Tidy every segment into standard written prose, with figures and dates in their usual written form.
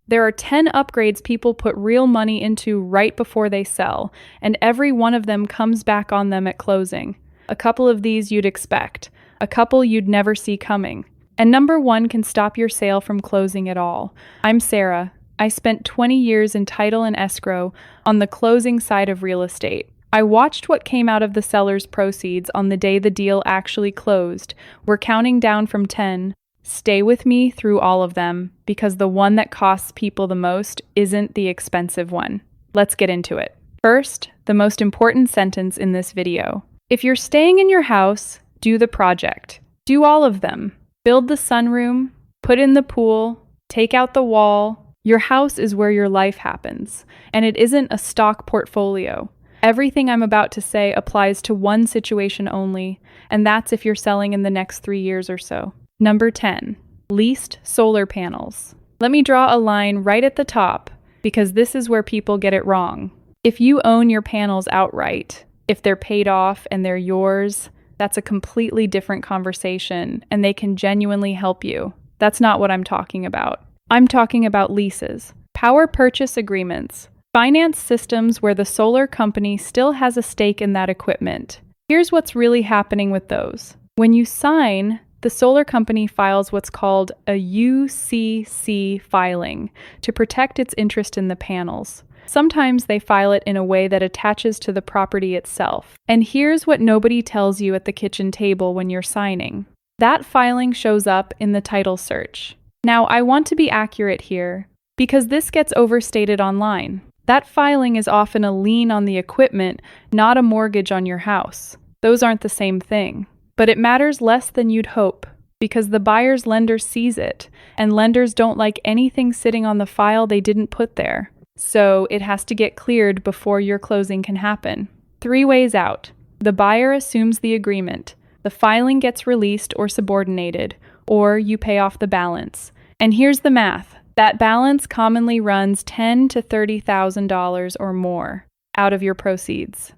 There are 10 upgrades people put real money into right before they sell, and every one of them comes back on them at closing. A couple of these you'd expect, a couple you'd never see coming. And number one can stop your sale from closing at all. I'm Sarah. I spent 20 years in title and escrow on the closing side of real estate. I watched what came out of the seller's proceeds on the day the deal actually closed. We're counting down from 10. Stay with me through all of them, because the one that costs people the most isn't the expensive one. Let's get into it. First, the most important sentence in this video. If you're staying in your house, do the project. Do all of them. Build the sunroom, put in the pool, take out the wall. Your house is where your life happens, and it isn't a stock portfolio. Everything I'm about to say applies to one situation only, and that's if you're selling in the next 3 years or so. Number 10, leased solar panels. Let me draw a line right at the top, because this is where people get it wrong. If you own your panels outright, if they're paid off and they're yours, that's a completely different conversation, and they can genuinely help you. That's not what I'm talking about. I'm talking about leases, power purchase agreements, finance systems where the solar company still has a stake in that equipment. Here's what's really happening with those. When you sign, the solar company files what's called a UCC filing to protect its interest in the panels. Sometimes they file it in a way that attaches to the property itself. And here's what nobody tells you at the kitchen table when you're signing. That filing shows up in the title search. Now, I want to be accurate here, because this gets overstated online. That filing is often a lien on the equipment, not a mortgage on your house. Those aren't the same thing. But it matters less than you'd hope, because the buyer's lender sees it, and lenders don't like anything sitting on the file they didn't put there. So it has to get cleared before your closing can happen. 3 ways out. The buyer assumes the agreement, the filing gets released or subordinated, or you pay off the balance. And here's the math. That balance commonly runs $10,000 to $30,000 or more out of your proceeds.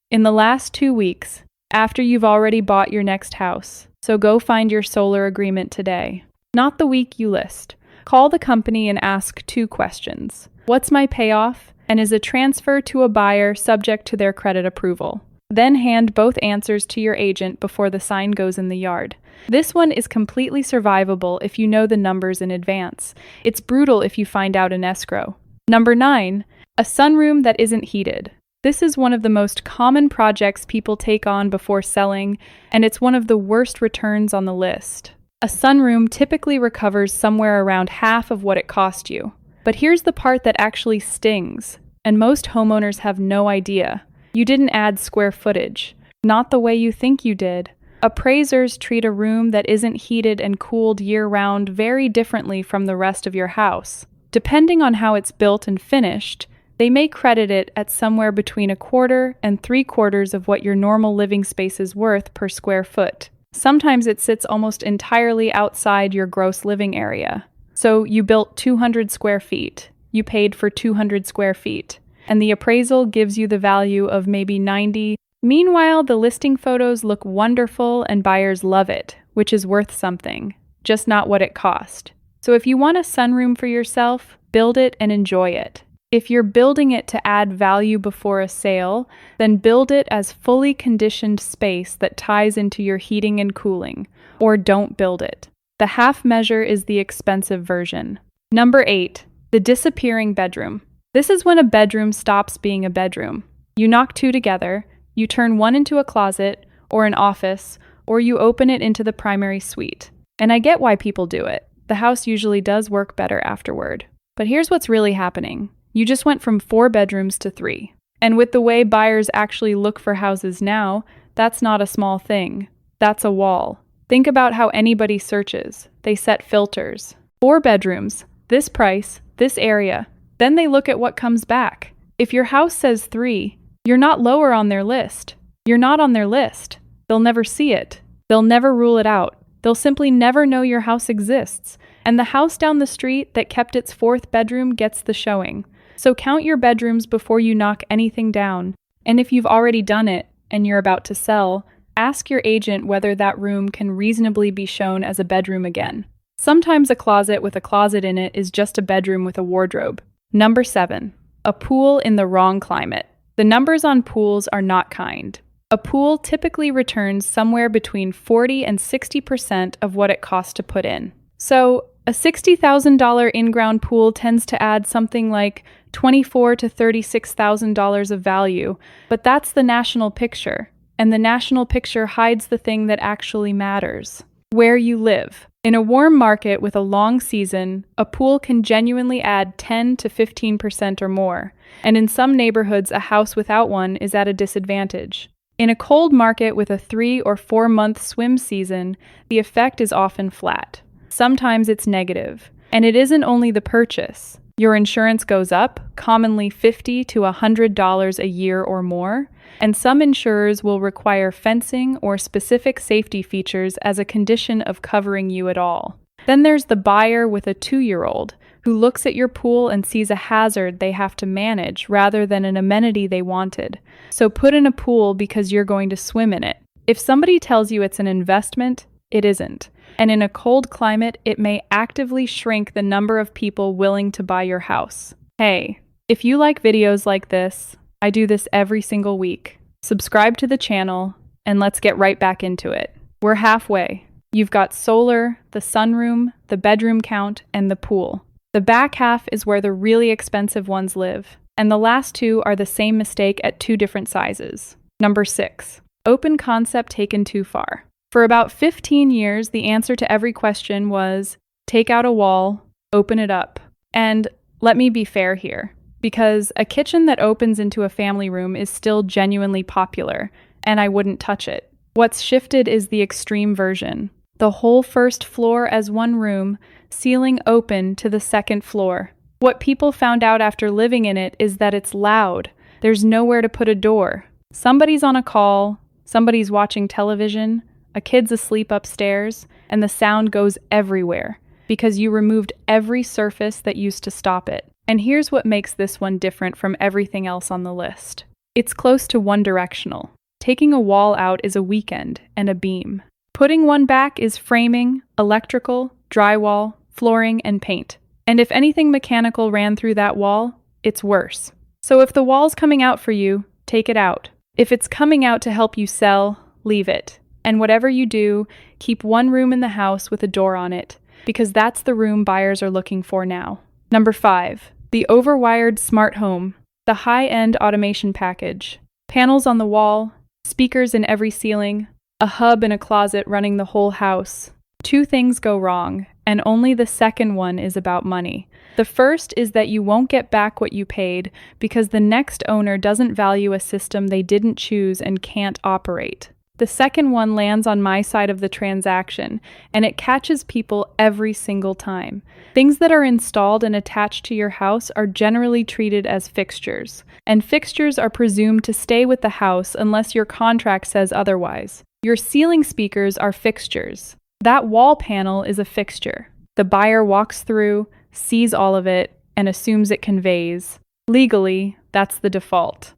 In the last 2 weeks, after you've already bought your next house, so go find your solar agreement today. Not the week you list. Call the company and ask 2 questions. What's my payoff? And is a transfer to a buyer subject to their credit approval? Then hand both answers to your agent before the sign goes in the yard. This one is completely survivable if you know the numbers in advance. It's brutal if you find out in escrow. Number 9, a sunroom that isn't heated. This is one of the most common projects people take on before selling, and it's one of the worst returns on the list. A sunroom typically recovers somewhere around half of what it cost you. But here's the part that actually stings, and most homeowners have no idea. You didn't add square footage, not the way you think you did. Appraisers treat a room that isn't heated and cooled year-round very differently from the rest of your house. Depending on how it's built and finished, they may credit it at somewhere between 1/4 and 3/4 of what your normal living space is worth per square foot. Sometimes it sits almost entirely outside your gross living area. So you built 200 square feet. You paid for 200 square feet. And the appraisal gives you the value of maybe 90. Meanwhile, the listing photos look wonderful and buyers love it, which is worth something, just not what it cost. So if you want a sunroom for yourself, build it and enjoy it. If you're building it to add value before a sale, then build it as fully conditioned space that ties into your heating and cooling, or don't build it. The half measure is the expensive version. Number 8, the disappearing bedroom. This is when a bedroom stops being a bedroom. You knock 2 together, you turn one into a closet or an office, or you open it into the primary suite. And I get why people do it. The house usually does work better afterward. But here's what's really happening. You just went from 4 bedrooms to 3. And with the way buyers actually look for houses now, that's not a small thing. That's a wall. Think about how anybody searches. They set filters. 4 bedrooms, this price, this area. Then they look at what comes back. If your house says 3, you're not lower on their list. You're not on their list. They'll never see it. They'll never rule it out. They'll simply never know your house exists. And the house down the street that kept its 4th bedroom gets the showing. So count your bedrooms before you knock anything down. And if you've already done it and you're about to sell, ask your agent whether that room can reasonably be shown as a bedroom again. Sometimes a closet with a closet in it is just a bedroom with a wardrobe. Number 7. A pool in the wrong climate. The numbers on pools are not kind. A pool typically returns somewhere between 40 and 60% of what it costs to put in. So, a $60,000 in-ground pool tends to add something like $24,000 to $36,000 of value, but that's the national picture, and the national picture hides the thing that actually matters: where you live. In a warm market with a long season, a pool can genuinely add 10 to 15% or more, and in some neighborhoods, a house without one is at a disadvantage. In a cold market with a 3 or 4 month swim season, the effect is often flat. Sometimes it's negative, and it isn't only the purchase. Your insurance goes up, commonly $50 to $100 a year or more, and some insurers will require fencing or specific safety features as a condition of covering you at all. Then there's the buyer with a 2-year-old who looks at your pool and sees a hazard they have to manage rather than an amenity they wanted. So put in a pool because you're going to swim in it. If somebody tells you it's an investment, it isn't. And in a cold climate, it may actively shrink the number of people willing to buy your house. Hey, if you like videos like this, I do this every single week. Subscribe to the channel, and let's get right back into it. We're halfway. You've got solar, the sunroom, the bedroom count, and the pool. The back half is where the really expensive ones live, and the last two are the same mistake at 2 different sizes. Number 6. Open concept taken too far. For about 15 years, the answer to every question was, take out a wall, open it up. And let me be fair here, because a kitchen that opens into a family room is still genuinely popular, and I wouldn't touch it. What's shifted is the extreme version. The whole first floor as one room, ceiling open to the second floor. What people found out after living in it is that it's loud. There's nowhere to put a door. Somebody's on a call, somebody's watching television, a kid's asleep upstairs, and the sound goes everywhere because you removed every surface that used to stop it. And here's what makes this one different from everything else on the list. It's close to one-directional. Taking a wall out is a weekend and a beam. Putting one back is framing, electrical, drywall, flooring, and paint. And if anything mechanical ran through that wall, it's worse. So if the wall's coming out for you, take it out. If it's coming out to help you sell, leave it. And whatever you do, keep one room in the house with a door on it, because that's the room buyers are looking for now. Number 5. The overwired smart home. The high-end automation package. Panels on the wall, speakers in every ceiling, a hub in a closet running the whole house. 2 things go wrong, and only the second one is about money. The first is that you won't get back what you paid because the next owner doesn't value a system they didn't choose and can't operate. The second one lands on my side of the transaction, and it catches people every single time. Things that are installed and attached to your house are generally treated as fixtures, and fixtures are presumed to stay with the house unless your contract says otherwise. Your ceiling speakers are fixtures. That wall panel is a fixture. The buyer walks through, sees all of it, and assumes it conveys. Legally, that's the default.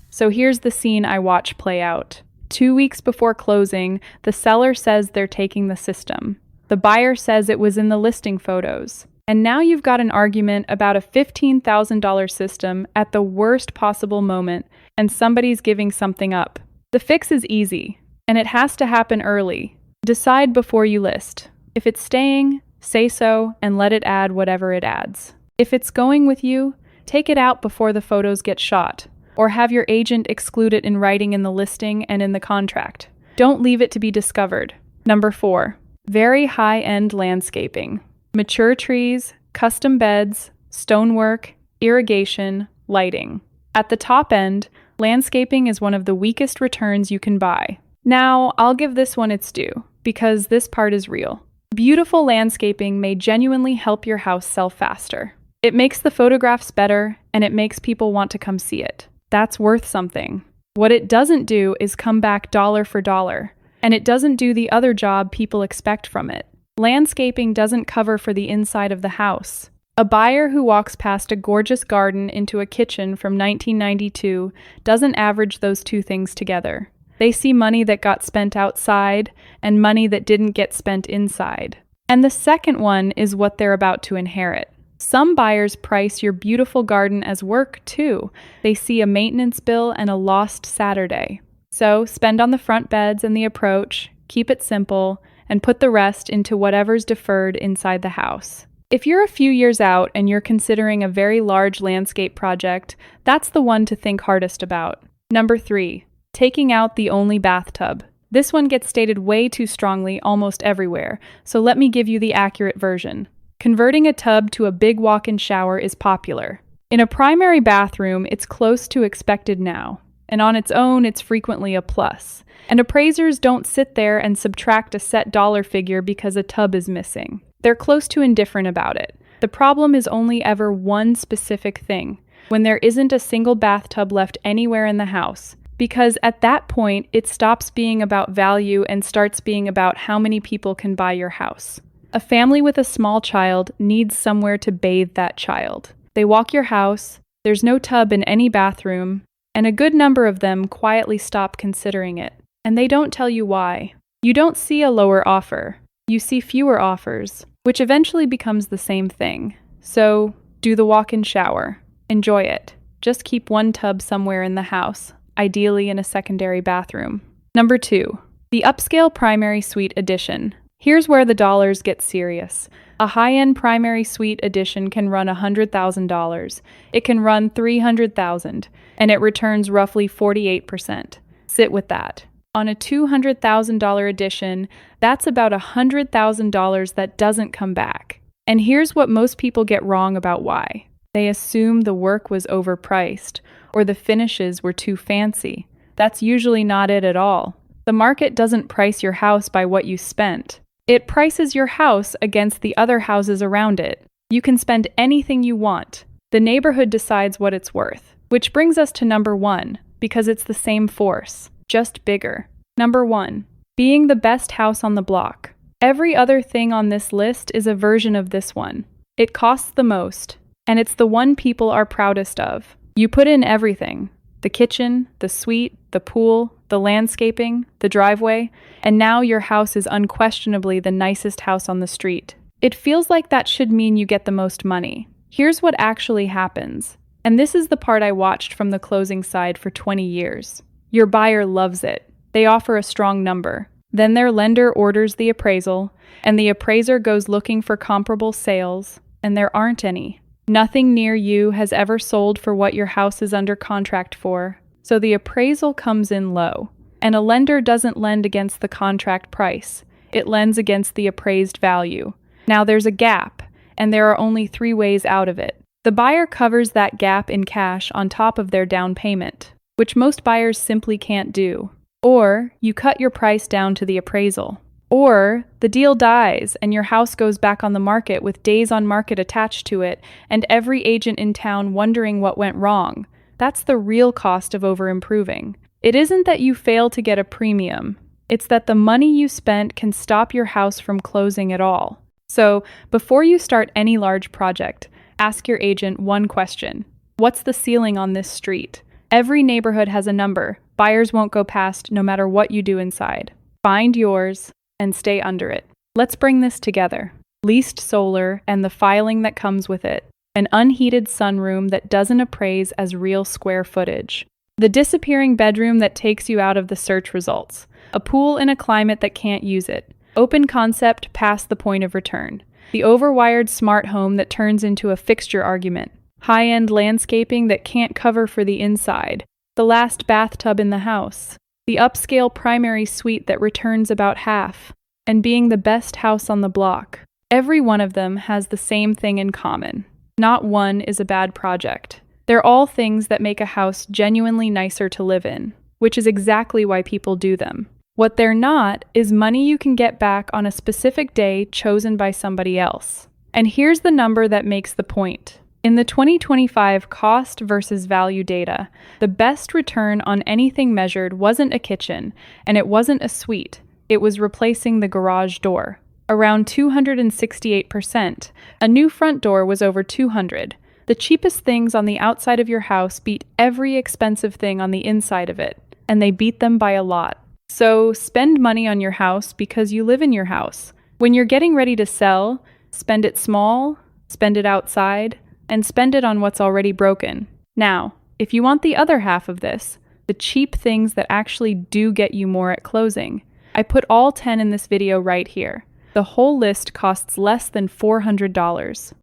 So here's the scene I watch play out. 2 weeks before closing, the seller says they're taking the system. The buyer says it was in the listing photos. And now you've got an argument about a $15,000 system at the worst possible moment, and somebody's giving something up. The fix is easy, and it has to happen early. Decide before you list. If it's staying, say so, and let it add whatever it adds. If it's going with you, take it out before the photos get shot, or have your agent exclude it in writing in the listing and in the contract. Don't leave it to be discovered. Number 4, very high-end landscaping. Mature trees, custom beds, stonework, irrigation, lighting. At the top end, landscaping is one of the weakest returns you can buy. Now, I'll give this one its due, because this part is real. Beautiful landscaping may genuinely help your house sell faster. It makes the photographs better, and it makes people want to come see it. That's worth something. What it doesn't do is come back dollar for dollar, and it doesn't do the other job people expect from it. Landscaping doesn't cover for the inside of the house. A buyer who walks past a gorgeous garden into a kitchen from 1992 doesn't average those 2 things together. They see money that got spent outside and money that didn't get spent inside. And the second one is what they're about to inherit. Some buyers price your beautiful garden as work, too. They see a maintenance bill and a lost Saturday. So spend on the front beds and the approach, keep it simple, and put the rest into whatever's deferred inside the house. If you're a few years out and you're considering a very large landscape project, that's the one to think hardest about. Number 3, taking out the only bathtub. This one gets stated way too strongly almost everywhere, so let me give you the accurate version. Converting a tub to a big walk-in shower is popular. In a primary bathroom, it's close to expected now, and on its own, it's frequently a plus. And appraisers don't sit there and subtract a set dollar figure because a tub is missing. They're close to indifferent about it. The problem is only ever one specific thing, when there isn't a single bathtub left anywhere in the house, because at that point, it stops being about value and starts being about how many people can buy your house. A family with a small child needs somewhere to bathe that child. They walk your house, there's no tub in any bathroom, and a good number of them quietly stop considering it. And they don't tell you why. You don't see a lower offer. You see fewer offers, which eventually becomes the same thing. So, do the walk-in shower. Enjoy it. Just keep one tub somewhere in the house, ideally in a secondary bathroom. Number 2, the upscale primary suite addition. Here's where the dollars get serious. A high-end primary suite addition can run $100,000. It can run $300,000, and it returns roughly 48%. Sit with that. On a $200,000 addition, that's about $100,000 that doesn't come back. And here's what most people get wrong about why. They assume the work was overpriced, or the finishes were too fancy. That's usually not it at all. The market doesn't price your house by what you spent. It prices your house against the other houses around it. You can spend anything you want. The neighborhood decides what it's worth. Which brings us to number 1, because it's the same force, just bigger. Number 1, being the best house on the block. Every other thing on this list is a version of this one. It costs the most, and it's the one people are proudest of. You put in everything. The kitchen, the suite, the pool, the landscaping, the driveway, and now your house is unquestionably the nicest house on the street. It feels like that should mean you get the most money. Here's what actually happens, and this is the part I watched from the closing side for 20 years. Your buyer loves it. They offer a strong number. Then their lender orders the appraisal, and the appraiser goes looking for comparable sales, and there aren't any. Nothing near you has ever sold for what your house is under contract for, so the appraisal comes in low. And a lender doesn't lend against the contract price. It lends against the appraised value. Now there's a gap, and there are only 3 ways out of it. The buyer covers that gap in cash on top of their down payment, which most buyers simply can't do. Or you cut your price down to the appraisal. Or the deal dies and your house goes back on the market with days on market attached to it and every agent in town wondering what went wrong. That's the real cost of over-improving. It isn't that you fail to get a premium. It's that the money you spent can stop your house from closing at all. So, before you start any large project, ask your agent one question. What's the ceiling on this street? Every neighborhood has a number. Buyers won't go past no matter what you do inside. Find yours and stay under it. Let's bring this together. Leased solar and the filing that comes with it. An unheated sunroom that doesn't appraise as real square footage. The disappearing bedroom that takes you out of the search results. A pool in a climate that can't use it. Open concept past the point of return. The overwired smart home that turns into a fixture argument. High-end landscaping that can't cover for the inside. The last bathtub in the house. The upscale primary suite that returns about half. And being the best house on the block. Every one of them has the same thing in common. Not one is a bad project. They're all things that make a house genuinely nicer to live in, which is exactly why people do them. What they're not is money you can get back on a specific day chosen by somebody else. And here's the number that makes the point. In the 2025 cost versus value data, the best return on anything measured wasn't a kitchen, and it wasn't a suite. It was replacing the garage door. Around 268%. A new front door was over 200. The cheapest things on the outside of your house beat every expensive thing on the inside of it, and they beat them by a lot. So spend money on your house because you live in your house, When you're getting ready to sell, spend it small, spend it outside, and spend it on what's already broken. Now, if you want the other half of this, the cheap things that actually do get you more at closing, I put all 10 in this video right here. The whole list costs less than $400.